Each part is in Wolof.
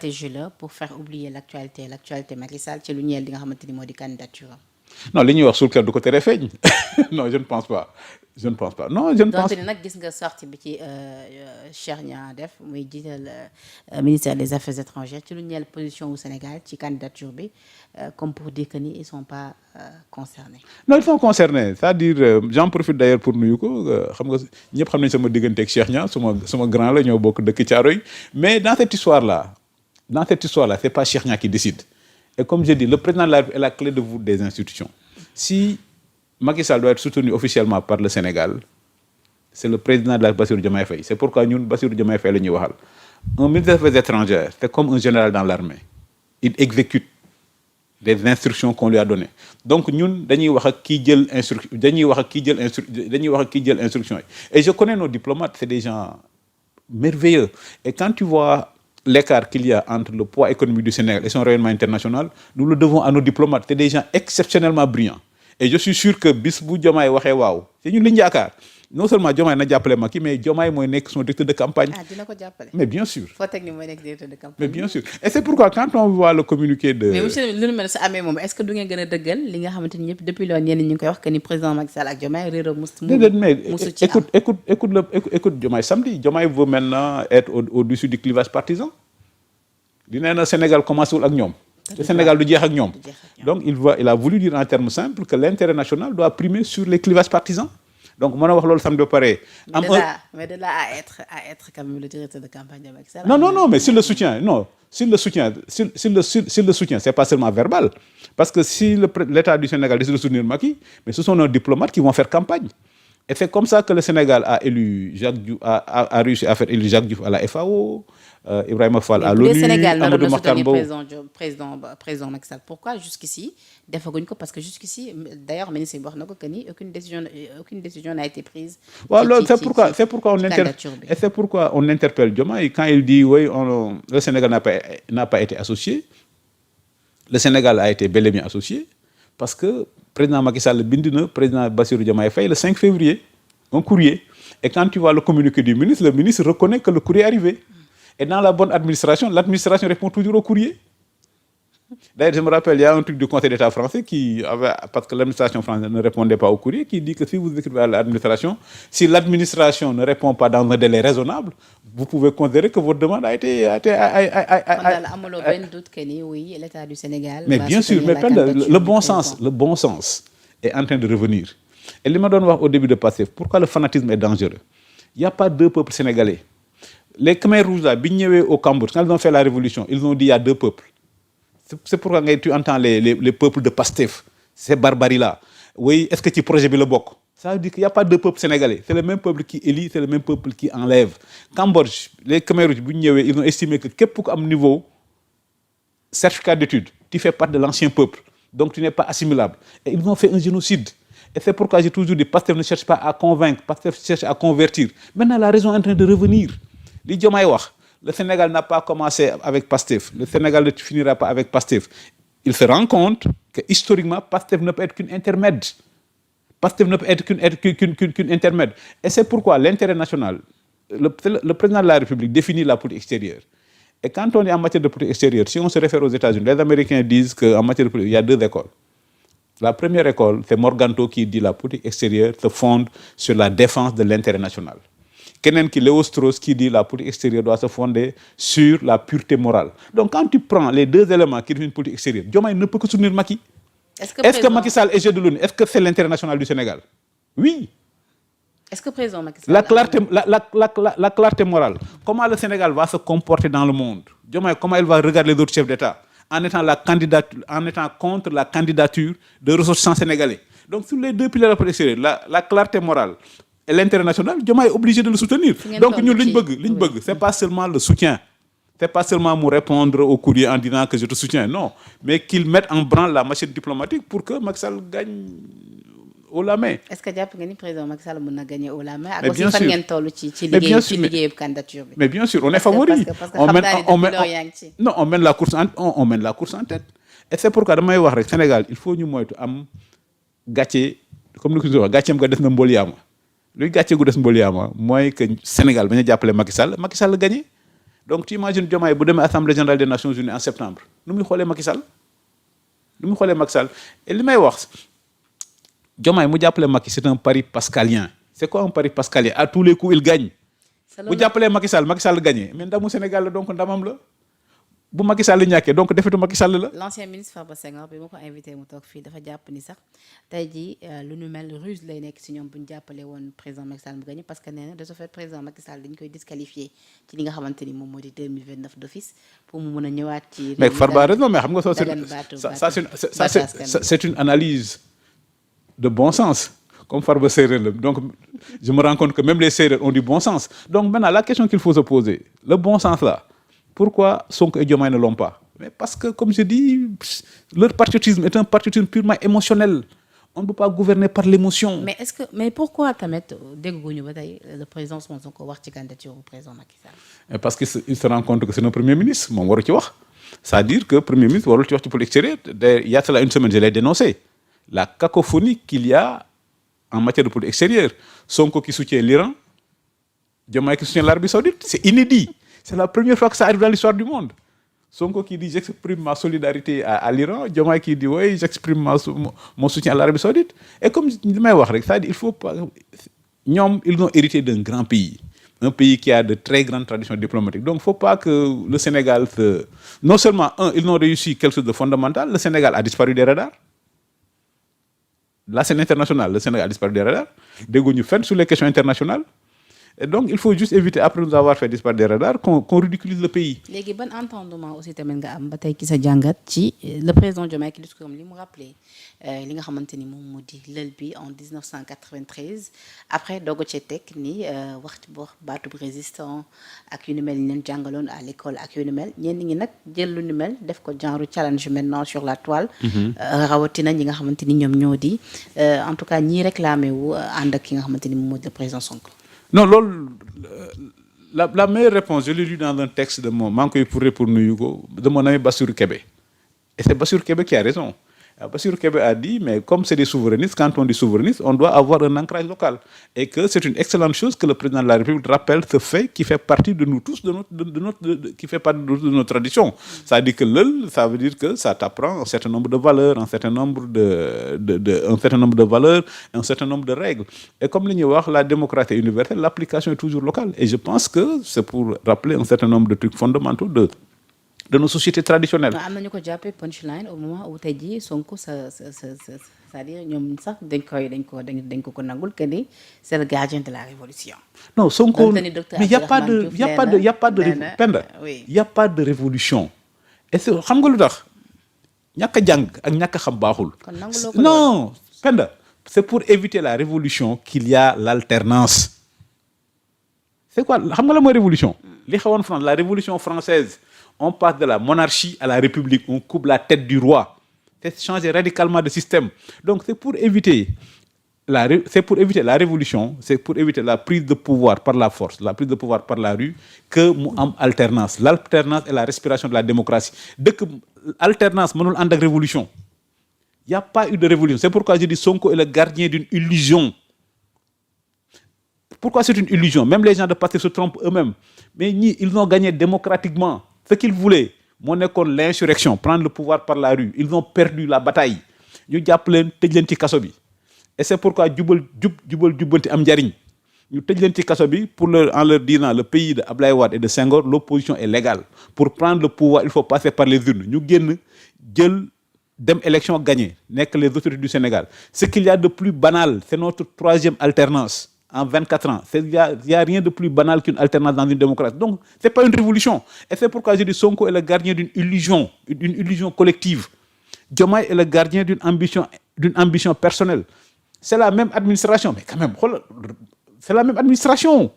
stratégie là pour faire oublier l'actualité Macky Sall ci lu ñeel li nga xamante ni moo di candidature. non li ñuy wax suul kër du ko tere feeñ non je ne pense pas non je ne pense. donte ni nag gis nga sortie bi ci Cheikh Niang def muy jiital ministère des affaires étrangères ci lu ñeel position wu Sénégal ci candidature bi comme pour dire que ni ils sont pas concernés. non ils sont concernés c'est-à-dire j'en profite d'ailleurs pour nuyu ko xam nga ñëpp xam nañ sama diggante ak Cheikh Niang sama grand la ñoo bokk dëkk Thiaroye mais dans cette histoire là c'est pas Cheikh Niang qui décide. Et comme je dis, le président de la République est la clé de voûte des institutions. Si Macky Sall doit être soutenu officiellement par le Sénégal, c'est le président de la Bassirou Diomaye Faye. C'est pourquoi ñun Bassirou Diomaye Faye la ñuy waxal. Un ministre des Affaires étrangères, c'est comme un général dans l'armée. Il exécute des instructions qu'on lui a données. Donc ñun dañuy wax ak kii jël instruction yi. Et je connais nos diplomates, c'est des gens merveilleux. Et quand tu vois l'écart qu'il y a entre le poids économique du Sénégal et son rayonnement international, nous le devons à nos diplomates. C'est des gens exceptionnellement brillants. Et je suis sûr que bis bu Diomaye waxee waaw c'est ñun li ñu yaakaar non seulement Diomaye na jàppale Macky mais Diomaye mooy nekk son directeur de campagne. Dina ko jàppale. Mais bien sûr. foo teg ni mooy nekk directeur de campagne. Mais bien sûr. Et c'est pourquoi quand on voit le communiqué de. mais monsieur lu nu mel sa amee moom est-ce que du ngeen gën a dëggal li nga xamante ni ñëpp depuis loolu ñenn ñi ngi koy wax que ni président Macky Sall ak Diomaye réeroo musu ci am. écoute Diomaye samedi Diomaye veut maintenant être au-dessus du clivage partisan. di nee na Sénégal commencé wul ak ñoom. te Sénégal du jeex ak ñoom. Donc il a voulu dire en termes simples que l'intérêt national doit primer sur les clivages partisans. Donc mën a wax loolu samedi ba pare. mais de là à être quand même le directeur de campagne de Macky Sall. Non mais s'il le soutient c'est pas seulement verbal. Parce que si l'État du Sénégal décide de soutenir Macky, mais ce sont nos diplomates qui vont faire campagne. Et c'est comme ça que le Sénégal a élu a réussi à faire élire Jacques Diouf à la FAO, Ibrahima Fall à l'ONU, Amadou Mahtar Mbow. président Macky Sall. Pourquoi jusqu'ici defaguñ ko parce que jusqu'ici d'ailleurs ministre bi wax na ko que ni aucune décision n'a été prise. Waaw loolu c'est pourquoi on interpelle Diomaye quand il dit oui le Sénégal n'a pas été associé. Le Sénégal a été bel et bien associé parce que président Macky Sall bind na président Bassirou Diomaye Faye le 5 février un courrier et quand tu vois le communiqué du ministre, le ministre reconnaît que le courrier est arrivé. Et dans la bonne administration, l'administration répond toujours au courrier. D'ailleurs, je me rappelle, il y a un truc du Conseil d'État français parce que l'administration française ne répondait pas au courrier, qui dit que si vous écrivez à l'administration, si l'administration ne répond pas dans un délai raisonnable, vous pouvez considérer que votre demande a été... amuloo benn doute que ni oui, l'État du Sénégal... Mais bien sûr, mais le bon sens est en train de revenir. Et li ma doon wax au début de Pastef, pourquoi le fanatisme est dangereux? Il n'y a pas deux peuples sénégalais. Les Khmers rouges là, bi ñu ñëwee au Cambodge, quand ils ont fait la révolution, ils ont dit il y a deux peuples. C'est pourquoi tu entends les peuples de Pastef, ces barbaries-là. Oui, est-ce que tu projet bi la bokk? Ça veut dire qu'il n'y a pas deux peuples sénégalais. C'est le même peuple qui élit, c'est le même peuple qui enlève. Cambodge, les Khmers rouges, bi ñu ñëwee, ils ont estimé que képp ku am niveau certificat d'études, tu fais partie de l'ancien peuple. Donc tu n'es pas assimilable. Et ils ont fait un génocide. Et c'est pourquoi j'ai toujours dit Pastef ne cherche pas à convaincre, Pastef cherche à convertir. Maintenant, la raison est en train de revenir. Li Diomaye wax, le Sénégal n'a pas commencé avec Pastef. Le Sénégal ne finira pas avec Pastef. Il se rend compte que historiquement, Pastef ne peut être qu'une intermède. Pastef ne peut être qu'une intermède. Et c'est pourquoi l'intérêt national, le président de la République définit la politique extérieure. Et quand on est en matière de politique extérieure, si on se réfère aux États-Unis, les Américains disent qu'en matière de politique, il y a deux écoles. La première école, c'est Morganto qui dit la politique extérieure se fonde sur la défense de l'intérêt national. Keneen ki Léo Strauss qui dit la politique extérieure doit se fonder sur la pureté morale. Donc quand tu prends les deux éléments qui définissent une politique extérieure, Diomaye ne peut que soutenir Macky. Est-ce que Macky Sall est jeu de l'ONU? Est-ce que c'est l'intérêt national du Sénégal? Oui. Est-ce que président Macky Sall la clarté morale. Comment le Sénégal va se comporter dans le monde? Diomaye, comment il va regarder les autres chefs d'État en étant contre la candidature de ressortissants sénégalais. Donc sur les deux piliers de la politique extérieure, la clarté morale et l'intérêt national, Diomaye est obligé de le soutenir. Donc nous liñ bëgg, c'est pas seulement le soutien. C'est pas seulement me répondre au courrier en disant que je te soutiens, non, mais qu'il mette en branle la machine diplomatique pour que Macky Sall gagne haut la main. Est-ce que jàpp nga ni président Macky Sall mën na gagner haut la main? Ak aussi fan ngeen toll ci liggéeyu candidature bi. Mais bien sûr, on est favori. Parce que xam naa ni on mène la course en tête. Et c'est pourquoi damay wax rek Sénégal, il faut ñu moytu am gàcce comme ni ko wax gàcceem nga des na mboliyaama. Luy gàcce gu des mboliyaama mooy que Sénégal bañ a jàppale Macky Sall gagné. donc tu imagines Diomaye bu demee Assemblée générale des Nations Unies en septembre nu muy xoolee Macky Sall et li may wax Diomaye mu jàppale Macky c'est un pari pascalien. C'est quoi un pari pascalien? À tous les coups il gagne. bu jàppalee Macky Sall gagné mais ndamu Sénégal la donc ndamam la. bu Macky Sall ñàkkee donc defetu Macky Sall la. L'ancien ministre Farba Senghor bi ma ko invité mu toog fii dafa jàpp ni sax tey jii lu nu mel ruse lay nekk si ñoom bu ñu jàppalee woon président Macky Sall mu gagné parce que nee na de ce fait président Macky Sall dañu koy disqualifier ci li nga xamante ni moom moo di 2029 d'office pour mu mën a ñëwaat ci. mais Farba a raison mais xam nga c'est une analyse de bon sens comme Farba séeréer la donc je me rends compte que même les séeréer ont du bon sens donc maintenant la question qu'il faut se poser le bon sens là. Pourquoi Sonko et Diomaye ne l'ont pas? Mais parce que, comme je dis, leur patriotisme est un patriotisme purement émotionnel. On ne peut pas gouverner par l'émotion. Mais pourquoi le président Sonko wax ci candidature au président Macky Sall? Parce qu'il se rend compte que c'est un premier ministre. C'est-à-dire que le premier ministre warul ci wax ci politique extérieure. Il y a cela une semaine, je l'ai dénoncé. La cacophonie qu'il y a en matière de politique extérieure. Sonko qui soutient l'Iran, Diomaye qui soutient l'Arabie Saoudite, c'est inédit. C'est la première fois que ça arrive dans l'histoire du monde. Sonko qui dit j'exprime ma solidarité à l'Iran, Diomaye qui dit oui, j'exprime mon soutien à l'Arabie Saoudite. Et comme je dis, il faut pas. Ils ont hérité d'un grand pays. Un pays qui a de très grandes traditions diplomatiques. Donc il ne faut pas que le Sénégal se. Non seulement, ils ont réussi quelque chose de fondamental, le Sénégal a disparu des radars. La scène internationale, le Sénégal a disparu des radars. Nous faisons sur les questions internationales. Et donc, il faut juste éviter, après nous avoir fait disparaître des radars, qu'on ridiculise le pays. Léegi ban entendement aussi tamit nga am ba tey ci sa jàngat ci le président Diomaye ki discours am li mu rappelé li nga xamante ni moom moo di lël bi en 1993 après doog cee teg ni waxtu boo baatub résistant ak yu ni mel ñu leen jàngaloon à l'école ak yu ni mel ñenn ñi nag jël lu ni mel def ko genre challenge maintenant sur la toile. rawatina ñi nga xamante ni ñoom ñoo di en tout cas ñii réclamé wu ànd ak ki nga xamante ni moom moo di le président Sonko. Non, la meilleure réponse, je l'ai lu dans un texte de mon manque pour Nuyugo, de mon ami Bassirou Kébé. Et c'est Bassirou Kébé qui a raison. Bassirou Kébé a dit, mais comme c'est des souverainistes, quand on dit souverainiste, on doit avoir un ancrage local. Et que c'est une excellente chose que le président de la République rappelle ce fait qui fait partie de nous tous, qui fait partie de notre tradition. Ça veut dire que ça veut dire que ça t'apprend un certain nombre de valeurs, un certain nombre de valeurs, un certain nombre de règles. Et comme la démocratie universelle, l'application est toujours locale. Et je pense que c'est pour rappeler un certain nombre de trucs fondamentaux de nos sociétés traditionnelles. am nañu ko jàppee punchline au moment où tey jii Sonko c'est-à-dire ñoom sax dañ ko nangul que ni c'est le gardien de la révolution. Non, Sonko, mais il y a pas de révolution. Et c'est xam nga lu tax ñàkk a jàng ak ñàkk a xam baaxul. Non, Penda, c'est pour éviter la révolution qu'il y a l'alternance. C'est quoi xam nga la mooy révolution? Li xewoon France, la révolution française. On passe de la monarchie à la république, on coupe la tête du roi. C'est changer radicalement de système. Donc c'est pour éviter la révolution, c'est pour éviter la prise de pouvoir par la force, la prise de pouvoir par la rue, que mu am alternance. L'alternance est la respiration de la démocratie. Dès que alternance mënul ànd ak révolution, il n'y a pas eu de révolution. C'est pourquoi je dis Sonko est le gardien d'une illusion. Pourquoi c'est une illusion? Même les gens de Pastef se trompent eux-mêmes. Mais ils ont gagné démocratiquement. Ce qu'ils voulaient, c'est l'insurrection, prendre le pouvoir par la rue. Ils ont perdu la bataille. Ñu jàpp leen tëj leen ci kaso bi. Et c'est pourquoi jubbanti am njariñ. Ñu tëj leen ci kaso bi en leur disant le pays de Ablaye Wade et de Senghor, l'opposition est légale. Pour prendre le pouvoir, il faut passer par les urnes. Ñu génn jël dem élection gagner, nekk les autorités du Sénégal. Ce qu'il y a de plus banal, c'est notre troisième alternance. En 24 ans. Il n'y a rien de plus banal qu'une alternance dans une démocratie. Donc, ce n'est pas une révolution. Et c'est pourquoi je dis Sonko est le gardien d'une illusion collective. Diomaye est le gardien d'une ambition personnelle. C'est la même administration. Mais quand même, c'est la même administration.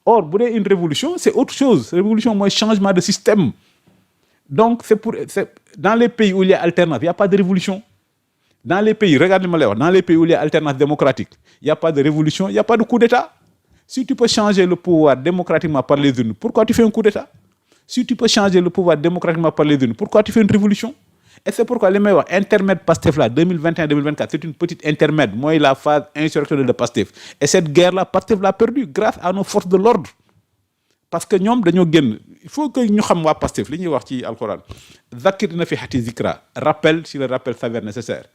Or, vous avez une révolution, c'est autre chose. Révolution, c'est un changement de système. Donc, dans les pays où il y a alternance, il n'y a pas de révolution. Dans les pays, regardez-moi dans les pays où il y a alternance démocratique, il n'y a pas de révolution, il n'y a pas de coup d'État. Si tu peux changer le pouvoir démocratiquement par les urnes, pourquoi tu fais un coup d'État? Si tu peux changer le pouvoir démocratiquement par les urnes, pourquoi tu fais une révolution? Et c'est pourquoi les meilleurs intermèdes Pastef là, 2021-2024, c'est une petite intermède. Moi, la phase insurrectionnelle de Pastef. Et cette guerre-là, Pastef l'a perdue grâce à nos forces de l'ordre. Parce que nous, il faut que ñu xam waa Pastef li ñuy wax ci alxuraan zakir na fi hati zikra rappel si le rappel s'avère nécessaire.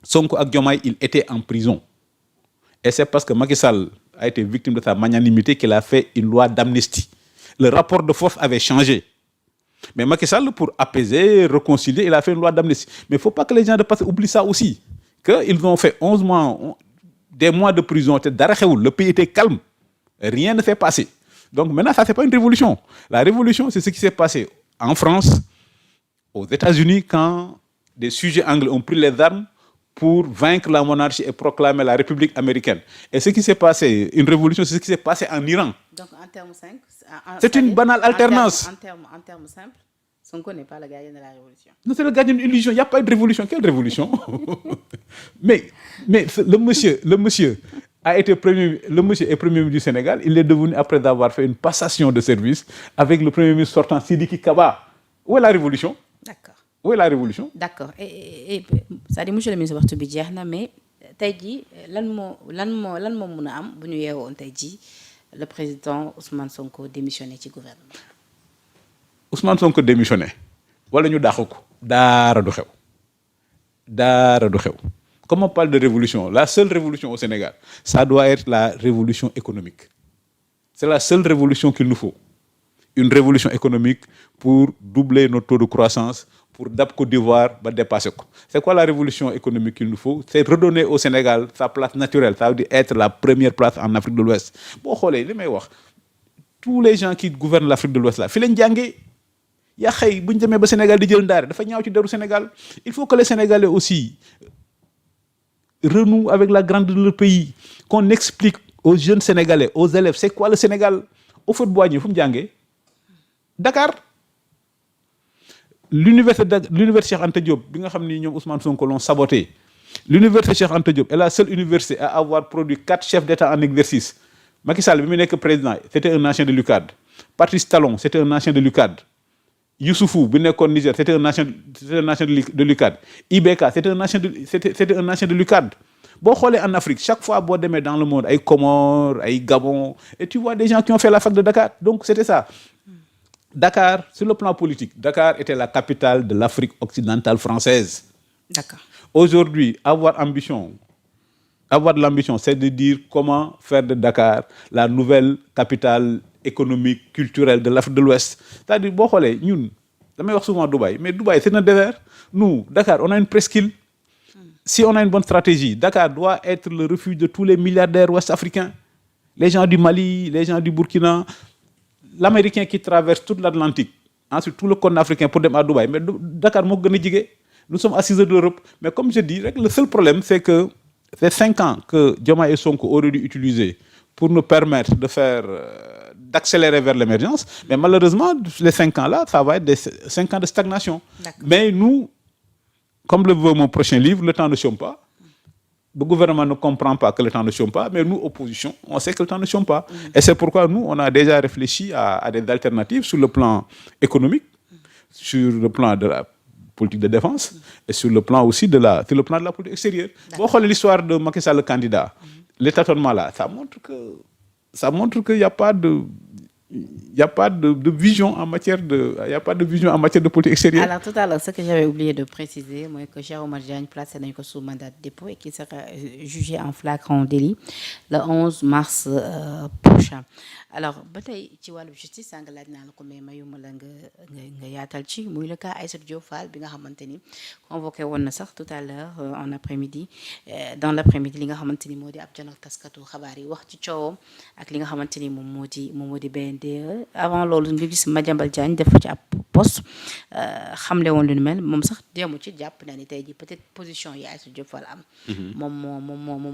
Sonko ak Diomaye il était en prison et c'est parce que Macky Sall a été victime de sa magnanimité qu'il a fait une loi d'amnistie. Le rapport de force avait changé. Mais Macky Sall, pour apaiser, réconcilier, il a fait une loi d'amnistie. Mais il ne faut pas que les gens de Pastef oublient ça aussi. Qu'ils ont fait 11 mois, des mois de prison. Le pays était calme. Rien ne s'est passé. Donc maintenant, ça, ce n'est pas une révolution. La révolution, c'est ce qui s'est passé en France, aux États-Unis, quand des sujets anglais ont pris les armes pour vaincre la monarchie et proclamer la République américaine. Et ce qui s'est passé, une révolution, c'est ce qui s'est passé en Iran. Donc en termes simples, c'est une banale alternance. En termes simples, Sonko n'est pas le gardien de la révolution. Non, c'est le gardien d'une illusion. Il n'y a pas eu de révolution. Quelle révolution? mais le monsieur a été le monsieur est premier ministre du Sénégal. Il est devenu, après avoir fait une passation de service avec le premier ministre sortant, Sidiki Kaba. Où est la révolution? D'accord. Où est la révolution? D'accord. Et c'est-à-dire, monsieur le ministre waxtu bi jeex na mais tey jii lan moo mën a am bu ñu yeewoon tey jii le président Ousmane Sonko démissionné ci gouvernement. Ousmane Sonko démissionné wala ñu dàq ko dara du xew. Comme on parle de révolution, la seule révolution au Sénégal, ça doit être la révolution économique. C'est la seule révolution qu'il nous faut. Une révolution économique pour doubler notre taux de croissance, pour dab Côte d'Ivoire, dépasser. C'est quoi la révolution économique qu'il nous faut? C'est redonner au Sénégal sa place naturelle. Ça veut dire être la première place en Afrique de l'Ouest. Bon, tous les gens qui gouvernent l'Afrique de l'Ouest, là, Sénégal il faut que les Sénégalais aussi renouent avec la grandeur de leur pays, qu'on explique aux jeunes Sénégalais, aux élèves, c'est quoi le Sénégal? Au fait, Dakar. L'université Cheikh Anta Diop, Ousmane Sonko l'ont saboté. L'université Cheikh Anta Diop est la seule université à avoir produit 4 chefs d'État en exercice. Macky Sall, bi mu nekk président, c'était un ancien de l'UCAD. Patrice Talon, c'était un ancien de l'UCAD. Youssoufou, bi nekkoon Niger, c'était un ancien de l'UCAD. Ibeka, c'était un ancien de l'UCAD. Bon, en Afrique, chaque fois que tu dans le monde, il y a Comores, il y a Gabon, et tu vois des gens qui ont fait la fac de Dakar. Donc c'était ça. Dakar, sur le plan politique, Dakar était la capitale de l'Afrique occidentale française. D'accord. Aujourd'hui, avoir de l'ambition, c'est de dire comment faire de Dakar la nouvelle capitale économique, culturelle de l'Afrique de l'Ouest. C'est-à-dire, nous, je dis souvent Dubaï, mais Dubaï, c'est un désert. Nous, Dakar, on a une presqu'île. Si on a une bonne stratégie, Dakar doit être le refuge de tous les milliardaires ouest-africains. Les gens du Mali, les gens du Burkina, l'Américain qui traverse toute l'Atlantique, ensuite tout le continent africain pour aller à Dubaï. Mais Dakar, nous sommes à 6 heures de l'Europe. Mais comme je dis, le seul problème, c'est que ces 5 ans que Diomaye et Sonko auraient dû utiliser pour nous permettre d'accélérer vers l'émergence, mais malheureusement, les 5 ans-là, ça va être des 5 ans de stagnation. Mais nous, comme le veut mon prochain livre, le temps ne chôme pas. Le gouvernement ne comprend pas que le temps ne chôme pas, mais nous, opposition, on sait que le temps ne chôme pas. Et c'est pourquoi nous, on a déjà réfléchi à des alternatives sur le plan économique, sur le plan de la politique de défense et sur le plan aussi de la politique extérieure. Bon, l'histoire de Macky Sall, le candidat, les tâtonnements là, ça montre qu'il n'y a pas de vision en matière de politique extérieure. Alors tout à l'heure, ce que j'avais oublié de préciser, moi que Cheikh Oumar Diagne placé sous mandat de dépôt et qui sera jugé en flagrant délit le 11 mars prochain. Alors ba tey ci wàllu justice sànq laaj naa la ko mais mayuma la nga yaatal ci muy le cas Aïssatou Diop Fall bi nga xamante ni convoqué woon na sax tout à l'heure en après-midi dans l'après-midi li nga xamante ni moo di ab janook taskatu xabaar yi wax ci coowam ak li nga xamante ni moom moo di BNDE avant loolu nga gis Madiambal Diagne def ci ab poste xamle woon lu nu mel moom sax déemu ci jàpp na ni tey ji peut-être position yi Aïssatou Diop Fall am moom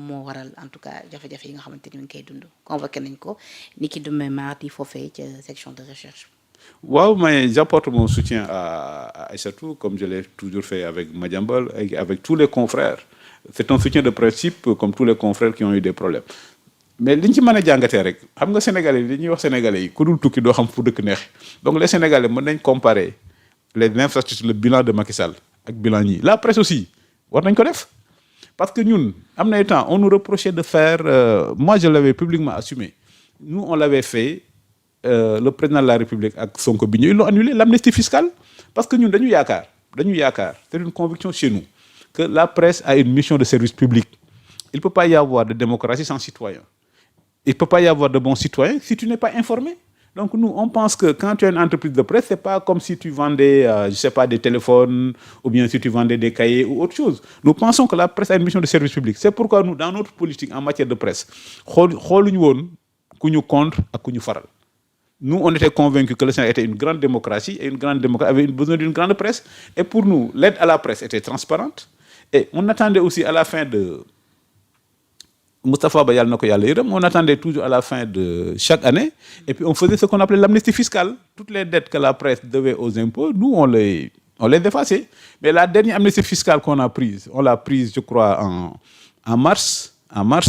moo waral en tout cas jafe-jafe yi nga xamante ni mu ngi koy dund convoqué nañ ko ni ki demain mardi foofee ca section de recherche. Waaw, mais j'apporte mon soutien à Aïssatou, comme je l'ai toujours fait avec Madiambal et avec tous les confrères. C'est un soutien de principe comme tous les confrères qui ont eu des problèmes. Mais li ñu ci mën a jàngatee rek xam nga Sénégalais yi li ñuy wax Sénégalais yi ku dul tukki doo xam fu dëkk neex donc les Sénégalais mën nañ comparer les infrastructures le bilan de Macky Sall ak bilan ñi la presse aussi war nañ ko def parce que ñun am na temps on nous reprochait de faire moi je l'avais publiquement assumé nous on l'avait fait le président de la République ak Sonko bi ils l'ont annulé l'amnistie fiscale parce que ñun dañu yaakaar c'est une conviction chez nous que la presse a une mission de service public. Il ne peut pas y avoir de démocratie sans citoyens. Il ne peut pas y avoir de bons citoyens si tu n'es pas informé. Donc nous, on pense que quand tu as une entreprise de presse, c'est pas comme si tu vendais, je sais pas, des téléphones ou bien si tu vendais des cahiers ou autre chose. Nous pensons que la presse a une mission de service public. C'est pourquoi nous, dans notre politique en matière de presse, xooluñu woon ku ñu contre ak ku ñu faral. Nous, on était convaincus que le Sénégal était une grande démocratie et une grande démocratie avait besoin d'une grande presse. Et pour nous, l'aide à la presse était transparente. Et on attendait aussi à la fin de Moustapha Bayal Nako Yalla, on attendait toujours à la fin de chaque année. Et puis on faisait ce qu'on appelait l'amnistie fiscale. Toutes les dettes que la presse devait aux impôts, nous, on les effaçait. Mais la dernière amnistie fiscale qu'on a prise, on l'a prise, je crois, en mars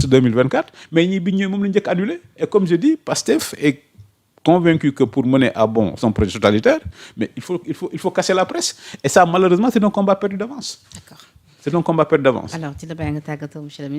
2024. Mais nous avons annulé. Et comme je dis, Pastef est convaincu que pour mener à bon son projet totalitaire, mais il faut casser la presse. Et ça, malheureusement, c'est un combat perdu d'avance. D'accord. C'est un combat perdu d'avance. Alors, tu l'as bien, monsieur le